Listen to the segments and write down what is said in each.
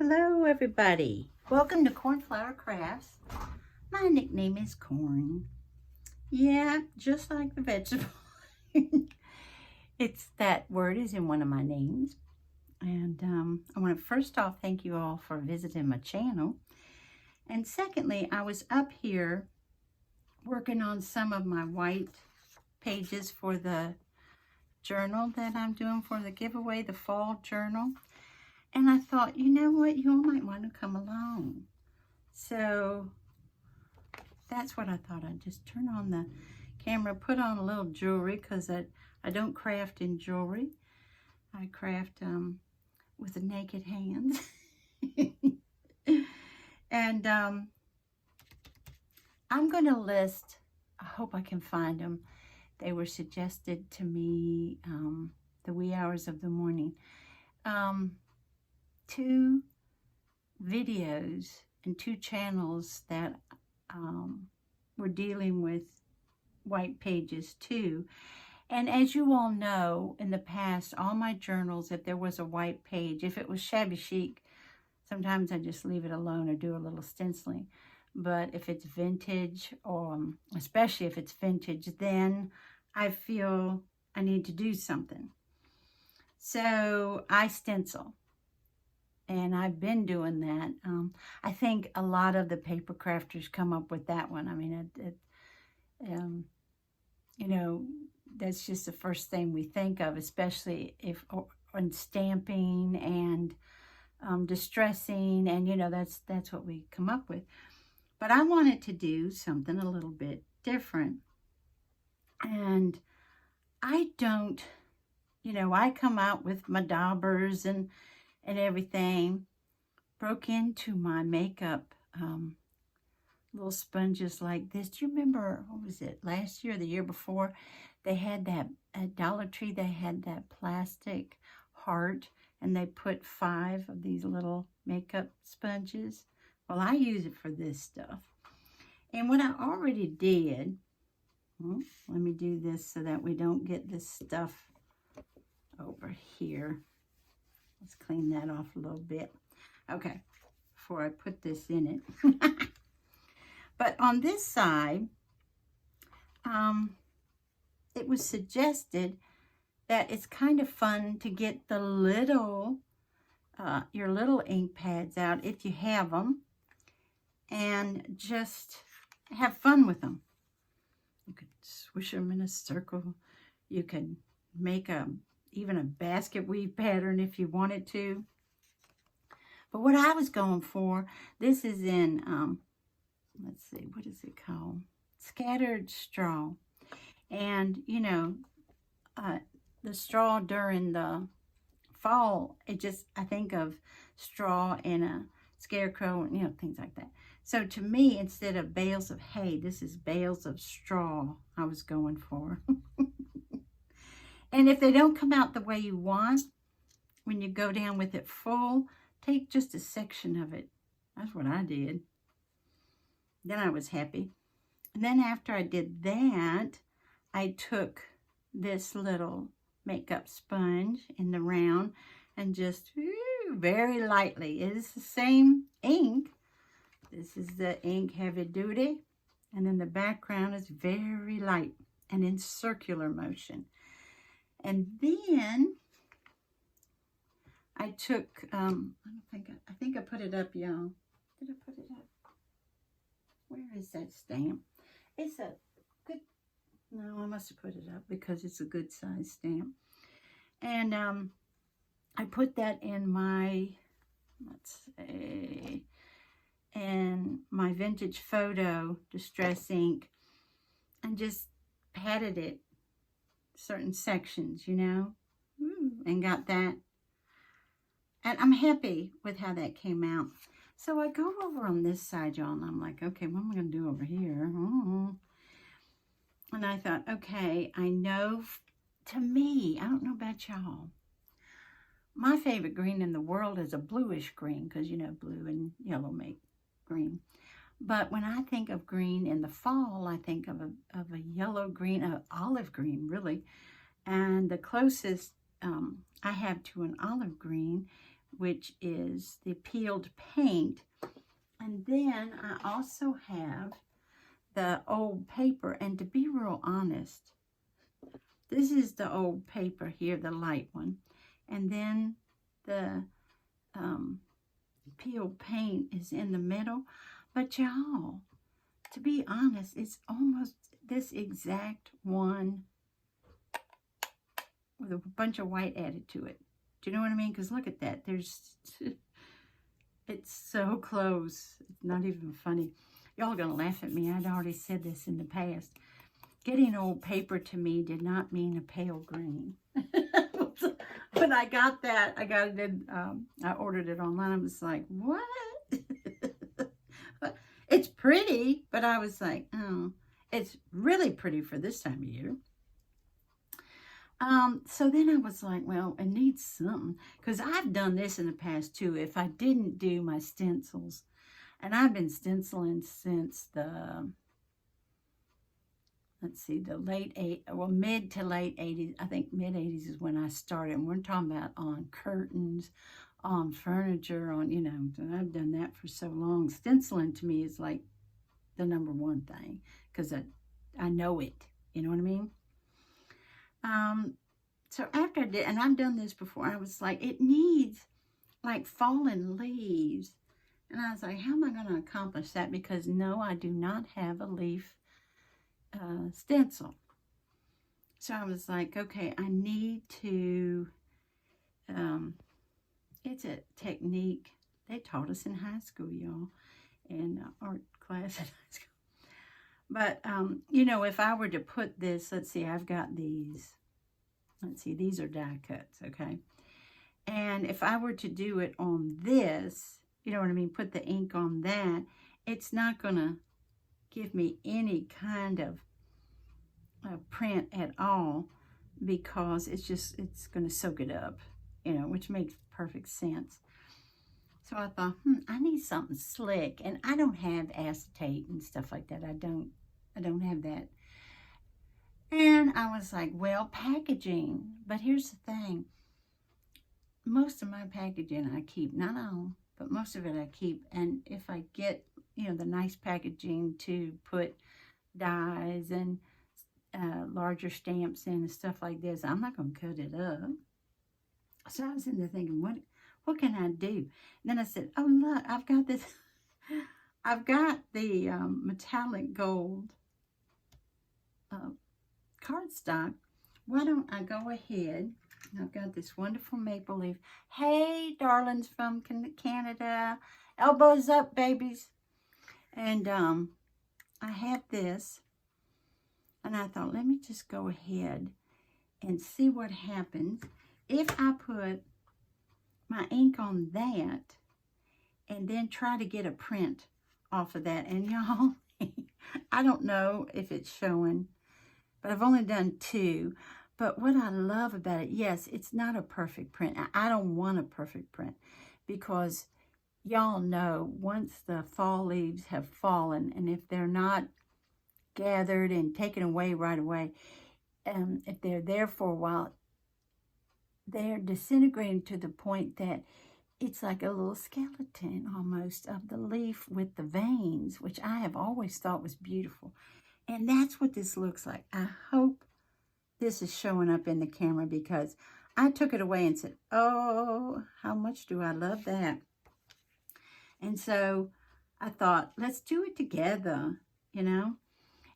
Hello everybody. Welcome to Cornflower Crafts. My nickname is Corn. Yeah, just like the vegetable. It's that word is in one of my names. And I want to first off thank you all for visiting my channel. And secondly, I was up here working on some of my white pages for the journal that I'm doing for the giveaway, the fall journal. And I thought, you know what, you all might want to come along. So that's what I thought. I'd just turn on the camera, put on a little jewelry, because I don't craft in jewelry. I craft with the naked hands. And I'm going to list, I hope I can find them. They were suggested to me the wee hours of the morning. 2 videos and 2 channels that were dealing with white pages too. And as you all know, in the past, all my journals, if there was a white page, if it was shabby chic, sometimes I just leave it alone or do a little stenciling. But if it's vintage, or especially if it's vintage, then I feel I need to do something. So I stencil. And I've been doing that. I think a lot of the paper crafters come up with that one. I mean, you know, that's just the first thing we think of, especially if on stamping and distressing, and you know, that's what we come up with. But I wanted to do something a little bit different, and I don't, you know, I come out with my daubers and everything. Broke into my makeup little sponges like this. Do you remember, what was it, last year or the year before? They had that at Dollar Tree, they had that plastic heart, and they put 5 of these little makeup sponges. Well, I use it for this stuff. And what I already did, let me do this so that we don't get this stuff over here. Let's clean that off a little bit. Okay, before I put this in it. But on this side, it was suggested that it's kind of fun to get the little, your little ink pads out if you have them, and just have fun with them. You could swish them in a circle. You can make even a basket weave pattern if you wanted to. But what I was going for, this is in, let's see, what is it called? Scattered straw. And, you know, the straw during the fall, I think of straw and a scarecrow, and, you know, things like that. So to me, instead of bales of hay, this is bales of straw I was going for. And if they don't come out the way you want, when you go down with it full, take just a section of it. That's what I did. Then I was happy. And then after I did that, I took this little makeup sponge in the round and just very lightly. It is the same ink. This is the ink heavy duty. And then the background is very light and in circular motion. And then I took, I think I put it up, y'all. Did I put it up? Where is that stamp? It's a good, no, I must have put it up because it's a good size stamp. And I put that in my, let's see, in my vintage photo distress ink, and just patted it certain sections, you know, and got that. And I'm happy with how that came out. So I go over on this side, y'all, and I'm like, okay, what am I going to do over here? And I thought, okay, I know, to me, I don't know about y'all, my favorite green in the world is a bluish green, because, you know, blue and yellow make green. But when I think of green in the fall, I think of a yellow green, an olive green, really. And the closest I have to an olive green which is the peeled paint. And then I also have the old paper. And to be real honest, this is the old paper here, the light one. And then the peeled paint is in the middle. But y'all, to be honest, it's almost this exact one with a bunch of white added to it. Do you know what I mean? Because look at that. It's so close. It's not even funny. Y'all are going to laugh at me. I'd already said this in the past. Getting old paper to me did not mean a pale green. When I got that, I got it in, I ordered it online. I was like, what? It's pretty, but I was like, oh, it's really pretty for this time of year. So then I was like, well, it needs something. Because I've done this in the past too. If I didn't do my stencils, and I've been stenciling since the, let's see, the mid to late 80s. I think mid 80s is when I started. And we're talking about on curtains, on furniture, on, you know, I've done that for so long. Stenciling to me is like the number one thing because I know it. You know what I mean? So after I did, and I've done this before, I was like, it needs like fallen leaves. And I was like, how am I going to accomplish that? Because no, I do not have a leaf stencil. So I was like, okay, I need to, it's a technique they taught us in high school, y'all, in art class in high school. But, you know, if I were to put this, let's see, I've got these. Let's see, these are die cuts, okay? And if I were to do it on this, you know what I mean, put the ink on that, it's not going to give me any kind of print at all because it's going to soak it up, you know, which makes perfect sense. So I thought, I need something slick, and I don't have acetate and stuff like that. I don't have that. And I was like, well, packaging. But here's the thing. Most of my packaging I keep, not all, but most of it I keep. And if I get, you know, the nice packaging to put dies and larger stamps in and stuff like this, I'm not going to cut it up. So I was in there thinking, what can I do? And then I said, oh, look, I've got this. I've got the metallic gold cardstock. Why don't I go ahead? I've got this wonderful maple leaf. Hey, darlings from Canada. Elbows up, babies. And I have this. And I thought, let me just go ahead and see what happens if I put my ink on that and then try to get a print off of that. And y'all, I don't know if it's showing, but I've only done 2. But what I love about it, yes, it's not a perfect print. I don't want a perfect print because y'all know once the fall leaves have fallen, and if they're not gathered and taken away right away, if they're there for a while, they're disintegrating to the point that it's like a little skeleton almost of the leaf with the veins, which I have always thought was beautiful. And that's what this looks like. I hope this is showing up in the camera because I took it away and said, oh, how much do I love that? And so I thought, let's do it together, you know?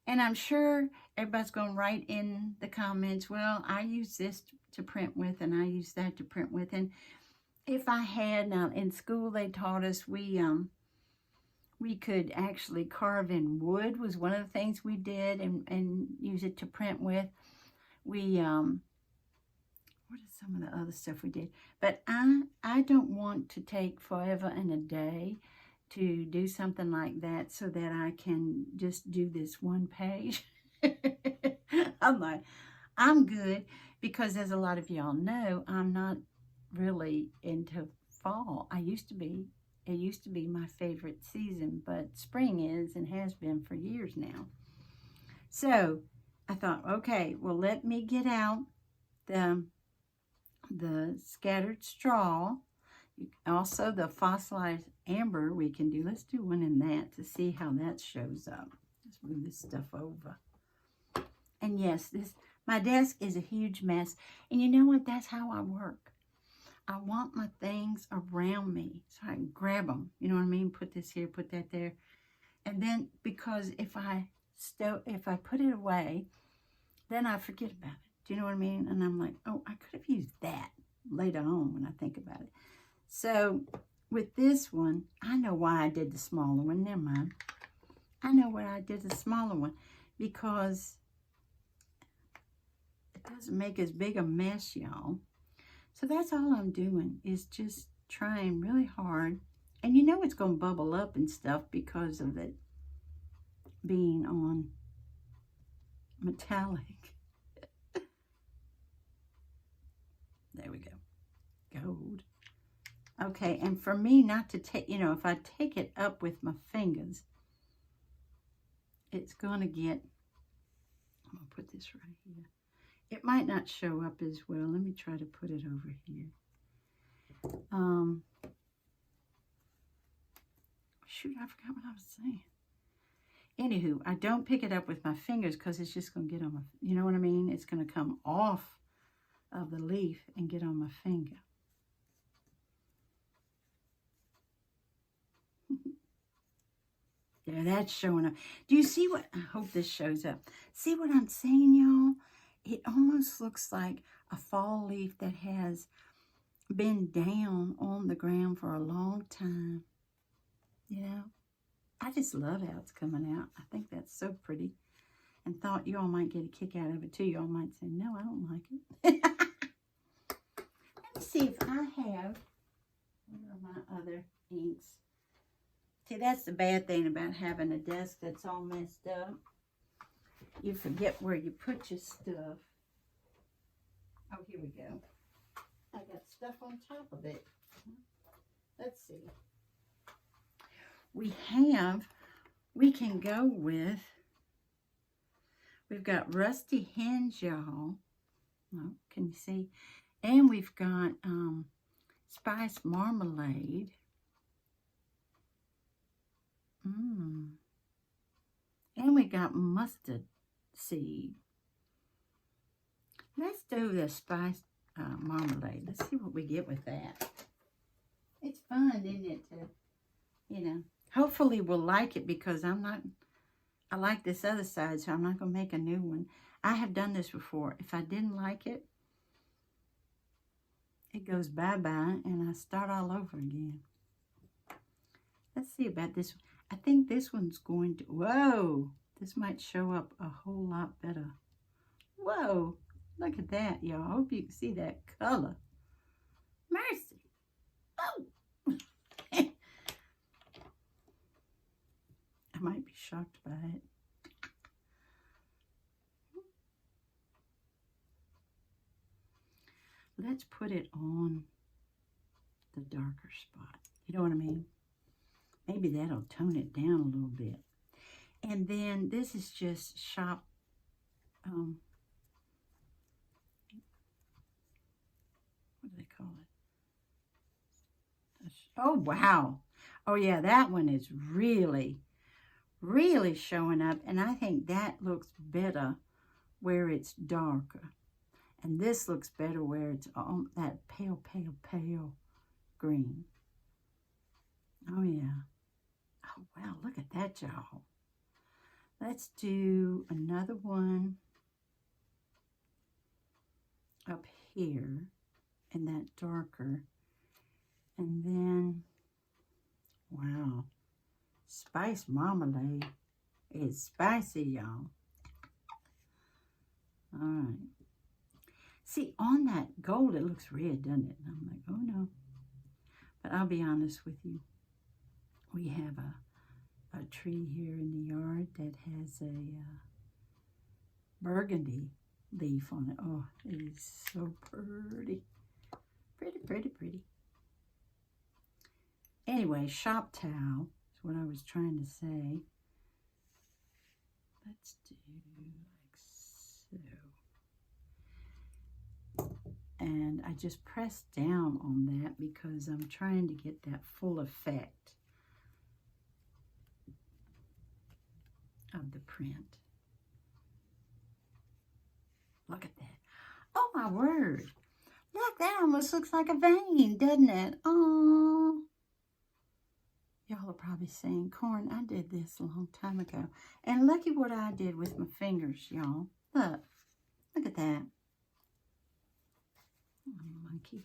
And I'm sure everybody's going to write in the comments, well, I use this to print with and I use that to print with. And if I had, now in school they taught us we could actually carve in wood was one of the things we did and use it to print with. We, what is some of the other stuff we did? But I don't want to take forever and a day to do something like that so that I can just do this one page. I'm like, I'm good because as a lot of y'all know, I'm not really into fall. It used to be my favorite season, but spring is and has been for years now. So I thought, okay, well, let me get out the scattered straw Also, the fossilized amber we can do. Let's do one in that to see how that shows up. Let's move this stuff over. And yes, my desk is a huge mess. And you know what? That's how I work. I want my things around me so I can grab them. You know what I mean? Put this here, put that there. And then, because if I put it away, then I forget about it. Do you know what I mean? And I'm like, oh, I could have used that later on when I think about it. So with this one, I know why I did the smaller one. Never mind. I know why I did the smaller one. Because it doesn't make as big a mess, y'all. So that's all I'm doing, is just trying really hard. And you know it's going to bubble up and stuff because of it being on metallic. There we go. Gold. Okay, and for me not to take, you know, if I take it up with my fingers, it's going to get, I'm going to put this right here. It might not show up as well. Let me try to put it over here. Shoot, I forgot what I was saying. Anywho, I don't pick it up with my fingers because it's just going to get on my, you know what I mean? It's going to come off of the leaf and get on my finger. There, that's showing up. Do you see what, I hope this shows up. See what I'm saying, y'all? It almost looks like a fall leaf that has been down on the ground for a long time. You know? I just love how it's coming out. I think that's so pretty. And thought you all might get a kick out of it too. You all might say, no, I don't like it. Let me see if I have, where are my other inks? See, that's the bad thing about having a desk that's all messed up. You forget where you put your stuff. Oh, here we go. I got stuff on top of it. Let's see. We can go with, we've got rusty hinge, y'all. Oh, can you see? And we've got spiced marmalade. And we got mustard seed. Let's do the spiced marmalade. Let's see what we get with that. It's fun, isn't it, to, you know. Hopefully we'll like it because I like this other side, so I'm not going to make a new one. I have done this before. If I didn't like it, it goes bye-bye and I start all over again. Let's see about this one. I think this one's going to, whoa, this might show up a whole lot better. Whoa, look at that, y'all. I hope you can see that color. Mercy. Oh. I might be shocked by it. Let's put it on the darker spot. You know what I mean? Maybe that'll tone it down a little bit. And then this is just shop. What do they call it? Oh, wow. Oh, yeah, that one is really, really showing up. And I think that looks better where it's darker. And this looks better where it's all that pale, pale, pale green. Oh, yeah. Oh, wow, look at that, y'all. Let's do another one up here in that darker. And then, wow, spiced marmalade is spicy, y'all. All right. See, on that gold, it looks red, doesn't it? And I'm like, oh, no. But I'll be honest with you. We have a tree here in the yard that has a burgundy leaf on it. Oh, it is so pretty. Pretty, pretty, pretty. Anyway, shop towel is what I was trying to say. Let's do like so. And I just press down on that because I'm trying to get that full effect of the print. Look at that. Oh my word. Look, that almost looks like a vein, doesn't it? Oh. Y'all are probably saying, Corn, I did this a long time ago. And look at what I did with my fingers, y'all. Look. Look at that. Oh, monkey.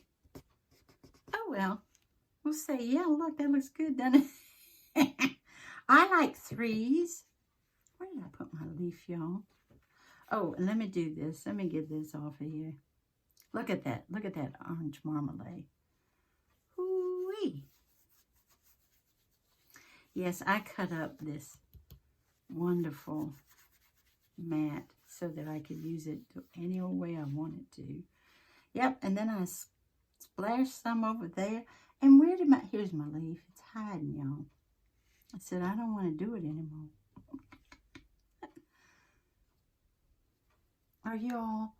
Oh, well. We'll say, yeah, look, that looks good, doesn't it? I like threes. Where did I put my leaf, y'all? Oh, and let me do this. Let me get this off of here. Look at that. Look at that orange marmalade. Ooh-wee. Yes, I cut up this wonderful mat so that I could use it any old way I wanted to. Yep, and then I splashed some over there. And where did my, here's my leaf. It's hiding, y'all. I said, I don't want to do it anymore. Are you all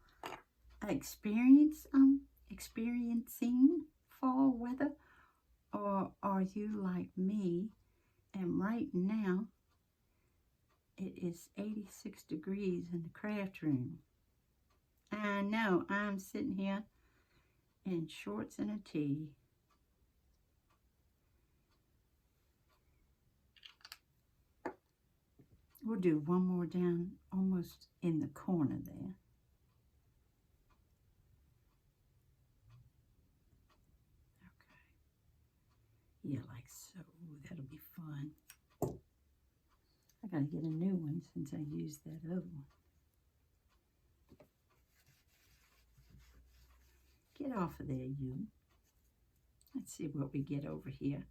experiencing fall weather? Or are you like me? And right now, it is 86 degrees in the craft room. I know, I'm sitting here in shorts and a tee. We'll do one more down almost in the corner there. Okay. Yeah, like so. Ooh, that'll be fun. I gotta get a new one since I used that other one. Get off of there, you. Let's see what we get over here.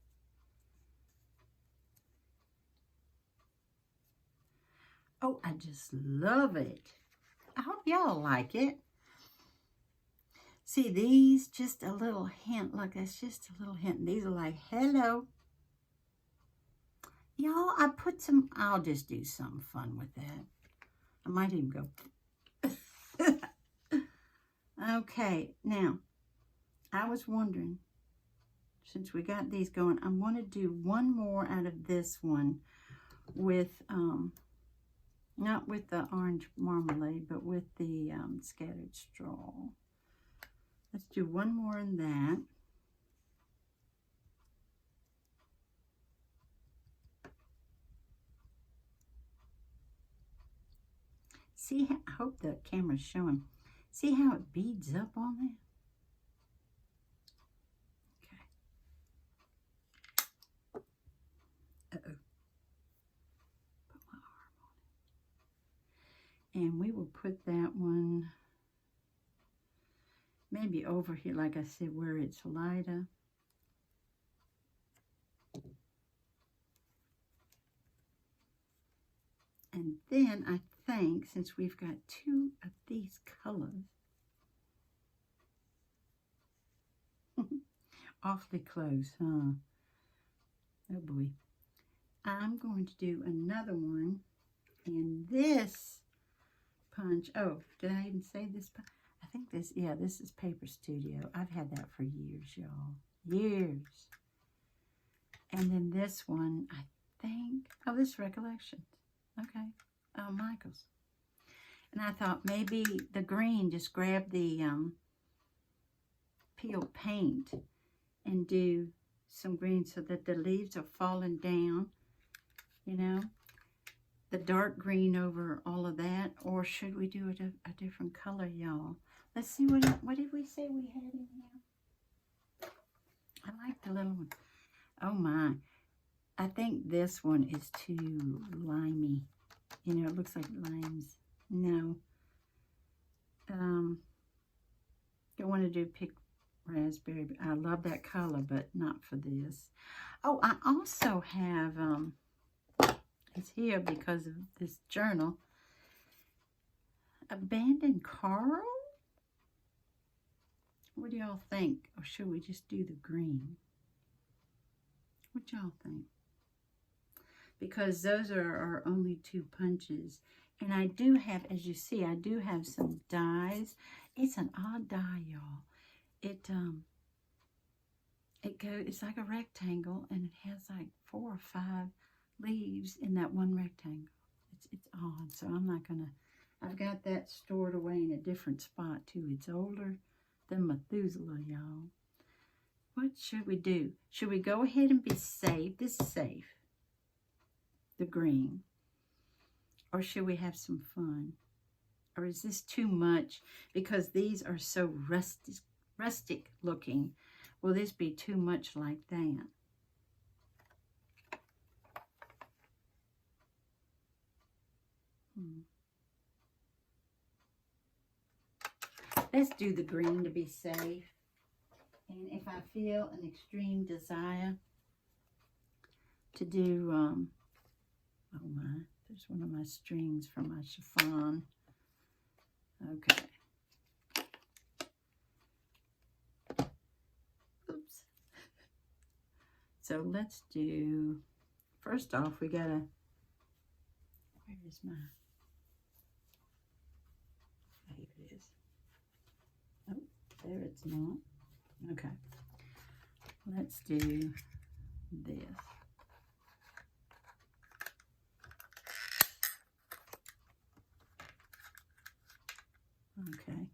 Oh, I just love it. I hope y'all like it. See, these, just a little hint. Look, that's just a little hint. These are like, hello. Y'all, I put some, I'll just do something fun with that. I might even go. Okay, now, I was wondering, since we got these going, I'm going to do one more out of this one with, not with the orange marmalade, but with the scattered straw. Let's do one more in that. See how, I hope the camera's showing. See how it beads up on there? Okay. Uh-oh. Put my arm on it. And we will put that one maybe over here, like I said, where it's lighter. And then I think, since we've got two of these colors, awfully close, huh? Oh boy. I'm going to do another one in this punch. Oh, did I even say this? I think this, yeah, this is Paper Studio. I've had that for years, y'all. Years. And then this one, I think, oh, this Recollections. Okay. Oh, Michael's. And I thought maybe the green, just grab the peeled paint and do some green so that the leaves are falling down, you know, the dark green over all of that. Or should we do it a different color, y'all? Let's see, what did we say we had in here? I like the little one. Oh my. I think this one is too limey. You know, it looks like limes. No. Don't want to do pick raspberry. I love that color, but not for this. Oh, I also have, it's here because of this journal, Abandoned Coral. What do y'all think? Or should we just do the green? What y'all think? Because those are our only two punches. And I do have, as you see, I do have some dies. It's an odd die, y'all. it's like a rectangle, and it has like 4 or 5 leaves in that one rectangle. It's odd, so I'm not gonna. I've got that stored away in a different spot too. It's older than Methuselah, y'all. What should we do? Should we go ahead and be safe? This is safe. The green. Or should we have some fun? Or is this too much? Because these are so rustic looking. Will this be too much like that? Let's do the green to be safe. And if I feel an extreme desire to do, oh my, there's one of my strings for my chiffon. Okay. Oops. So let's do, first off, we gotta, where is my, here it is. Oh, there it's not. Okay. Let's do this. Okay.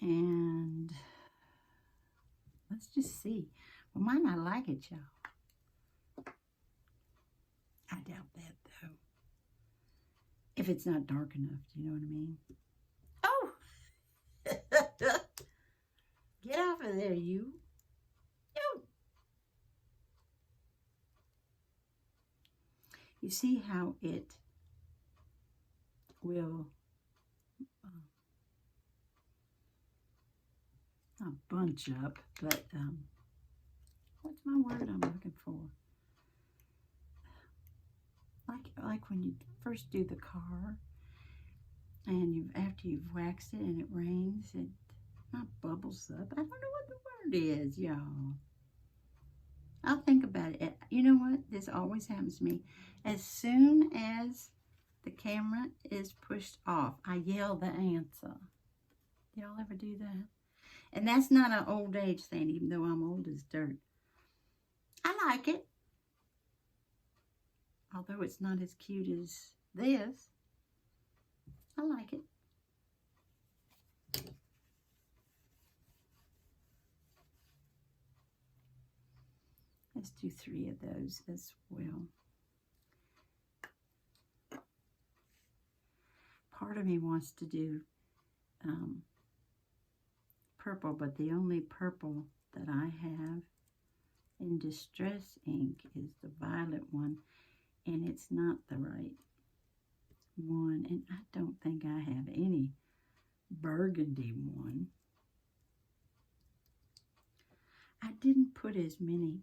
And let's just see. We might not like it, y'all. I doubt that, though. If it's not dark enough, do you know what I mean? Oh! Get off of there, you. No. You see how it will not bunch up, but what's my word I'm looking for? Like when you first do the car, and after you've waxed it and it rains, it not bubbles up. I don't know what the word is, y'all. I'll think about it. You know what? This always happens to me. As soon as the camera is pushed off, I yell the answer. Y'all ever do that? And that's not an old age thing, even though I'm old as dirt. I like it. Although it's not as cute as this, I like it. Let's do 3 of those as well. Part of me wants to do purple, but the only purple that I have in Distress Ink is the violet one, and it's not the right one, and I don't think I have any burgundy one. I didn't put as many,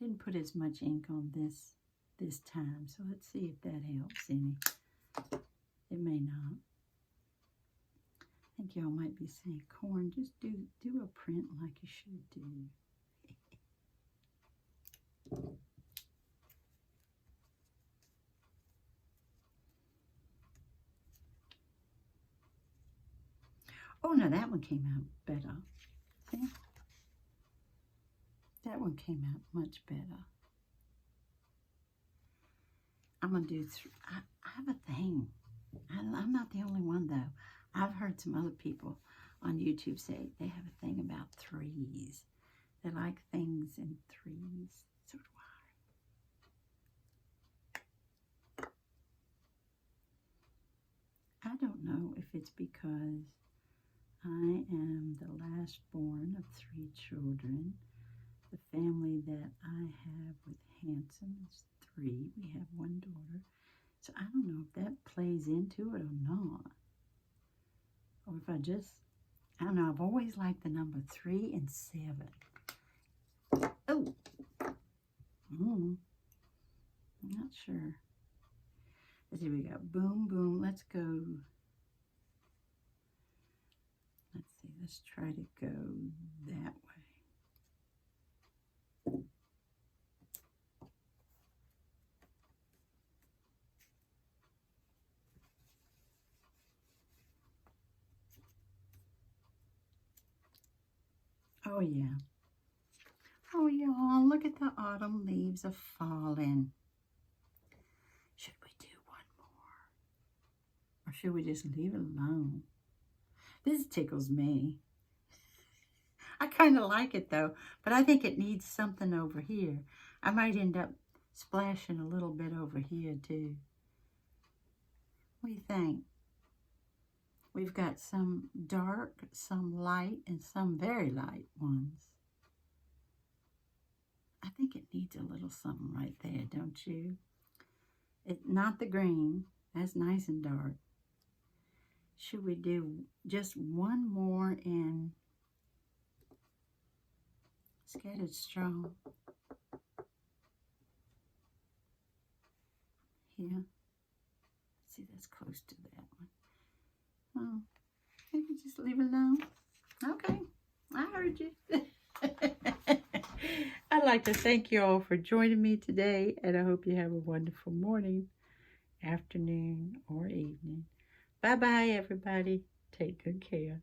didn't put as much ink on this time, so let's see if that helps any. It may not. I think y'all might be saying, Corn, just do a print like you should do. Oh, no, that one came out better. See? That one came out much better. I'm going to do, I have a thing. I'm not the only one, though. I've heard some other people on YouTube say they have a thing about 3s. They like things in 3s. So do I. I don't know if it's because I am the last born of 3 children. The family that I have with Hanson is 3. We have 1 daughter. So I don't know if that plays into it or not. Or if I don't know. I've always liked the number 3 and 7. Oh. I'm not sure. Let's see, we got boom, boom. Let's go. Let's see. Let's try to go that way. Oh, yeah. Oh, y'all, look at the autumn leaves are falling. Should we do one more? Or should we just leave it alone? This tickles me. I kind of like it, though, but I think it needs something over here. I might end up splashing a little bit over here, too. What do you think? We've got some dark, some light, and some very light ones. I think it needs a little something right there, don't you? Not the green. That's nice and dark. Should we do just one more in Scattered Straw? Here. See, that's close to that one. Oh, maybe just leave it alone. Okay, I heard you. I'd like to thank you all for joining me today, and I hope you have a wonderful morning, afternoon, or evening. Bye-bye, everybody. Take good care.